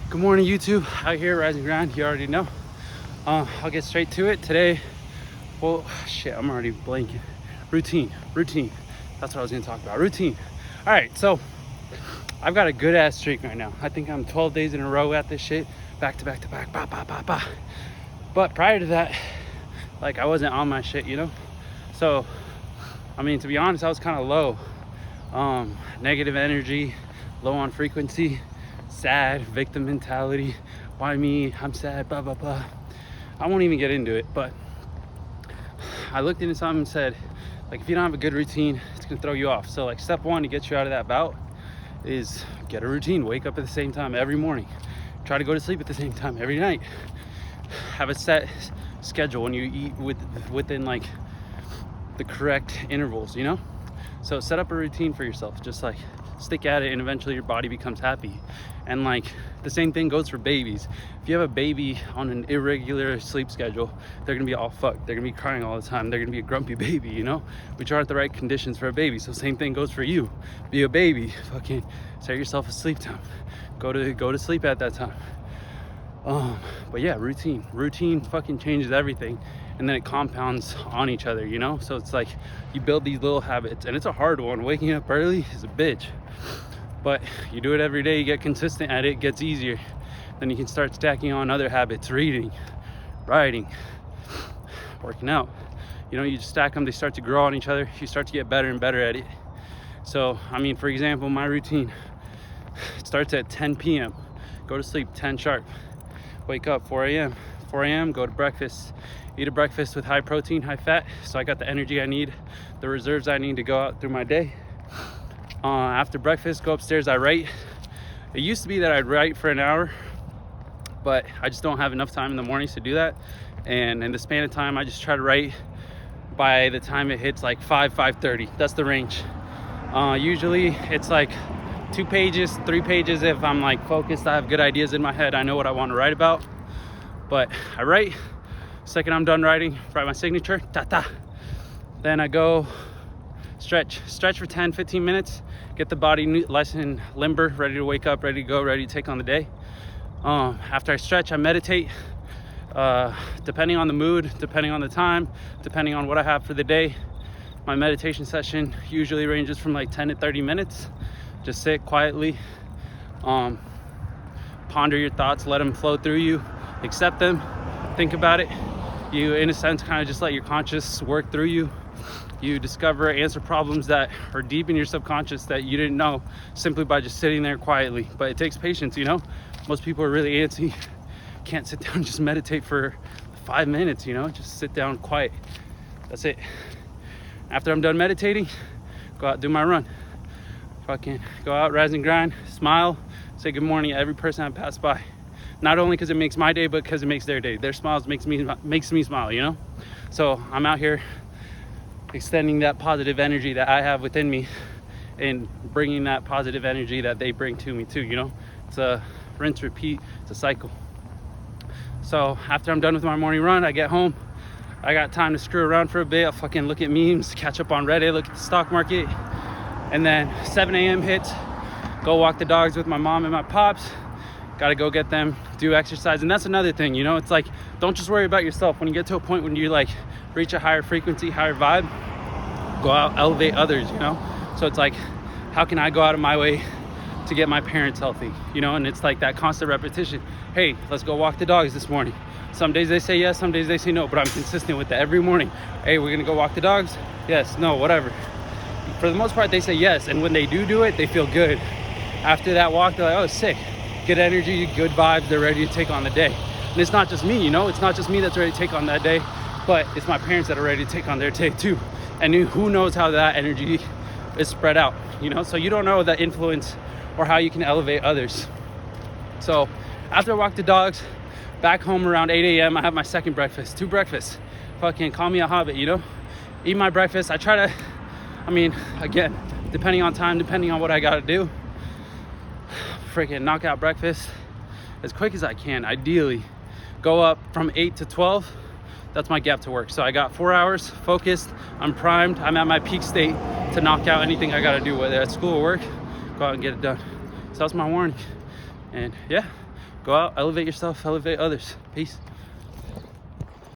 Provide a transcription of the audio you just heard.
Good morning, YouTube. Out here, Rise and Grind. You already know. I'll get straight to it today. Well, shit, I'm already blanking. Routine. That's what I was gonna talk about. Routine. All right, so I've got a good ass streak right now. I think I'm 12 days in a row at this shit, back to back. But prior to that, like I wasn't on my shit, you know. So, I mean, to be honest, I was kind of low. Negative energy, low on frequency. Sad, victim mentality. Why me? I'm sad, blah, blah, blah. I won't even get into it, but I looked into something and said, like, if you don't have a good routine, it's gonna throw you off. So like step one to get you out of that bout is get a routine. Wake up at the same time every morning. Try to go to sleep at the same time every night. Have a set schedule when you eat within like the correct intervals, you know? So set up a routine for yourself, just like stick at it, and eventually your body becomes happy. And like the same thing goes for babies. If you have a baby on an irregular sleep schedule, they're gonna be all fucked. They're gonna be crying all the time. They're gonna be a grumpy baby, you know, which aren't the right conditions for a baby. So same thing goes for you. Be a baby, fucking set yourself a sleep time. Go to sleep at that time. But yeah, routine fucking changes everything, and then it compounds on each other, you know? So it's like you build these little habits, and it's a hard one. Waking up early is a bitch, but you do it every day, you get consistent at it, it gets easier. Then you can start stacking on other habits: reading, writing, working out. You know, you just stack them, they start to grow on each other. You start to get better and better at it. So I mean, for example, my routine starts at 10 p.m. Go to sleep 10 sharp. Wake up 4 a.m, go to breakfast, eat a breakfast with high protein, high fat, so I got the energy I need, the reserves I need to go out through my day. After breakfast, go upstairs, I write. It used to be that I'd write for an hour, but I just don't have enough time in the mornings to do that. And in the span of time, I just try to write by the time it hits like 5:30. That's the range. Usually it's like 2 pages, 3 pages if I'm like focused, I have good ideas in my head, I know what I want to write about. But I write. Second I'm done writing, write my signature, then I go stretch for 10-15 minutes, get the body nice and limber, ready to wake up, ready to go, ready to take on the day. After I stretch, I meditate. Depending on the mood, depending on the time, depending on what I have for the day, my meditation session usually ranges from like 10 to 30 minutes. Just sit quietly, ponder your thoughts, let them flow through you, accept them, think about it. You, in a sense, kind of just let your conscious work through you. You discover, answer problems that are deep in your subconscious that you didn't know simply by just sitting there quietly. But it takes patience, you know? Most people are really antsy, can't sit down and just meditate for 5 minutes, you know? Just sit down quiet. That's it. After I'm done meditating, go out, do my run. Fucking go out, rise and grind, smile, say good morning to every person I pass by. Not only because it makes my day, but because it makes their day. Their smiles makes me smile, you know? So I'm out here extending that positive energy that I have within me and bringing that positive energy that they bring to me too, you know? It's a rinse, repeat, it's a cycle. So after I'm done with my morning run, I get home. I got time to screw around for a bit. I'll fucking look at memes, catch up on Reddit, look at the stock market. And then 7 a.m. hits, go walk the dogs with my mom and my pops. Gotta go get them, do exercise. And that's another thing, you know, it's like, don't just worry about yourself. When you get to a point when you like reach a higher frequency, higher vibe, go out, elevate others, you know? So it's like, how can I go out of my way to get my parents healthy, you know? And it's like that constant repetition. Hey, let's go walk the dogs this morning. Some days they say yes, some days they say no, but I'm consistent with that every morning. Hey, we're gonna go walk the dogs? Yes, no, whatever. For the most part, they say yes, and when they do it, they feel good. After that walk, they're like, oh, sick. Good energy, good vibes, they're ready to take on the day. And it's not just me, you know? It's not just me that's ready to take on that day, but it's my parents that are ready to take on their day too. And who knows how that energy is spread out, you know? So you don't know the influence or how you can elevate others. So after I walk the dogs, back home around 8 a.m., I have my second breakfast, 2 breakfasts. Fucking call me a hobbit, you know? Eat my breakfast, I try to, again, depending on time, depending on what I gotta do, freaking knock out breakfast as quick as I can. Ideally, go up from 8 to 12. That's my gap to work. So I got 4 hours focused, I'm primed, I'm at my peak state to knock out anything I gotta do, whether at school or work, go out and get it done. So that's my warning. And yeah, Go out, elevate yourself, elevate others. Peace.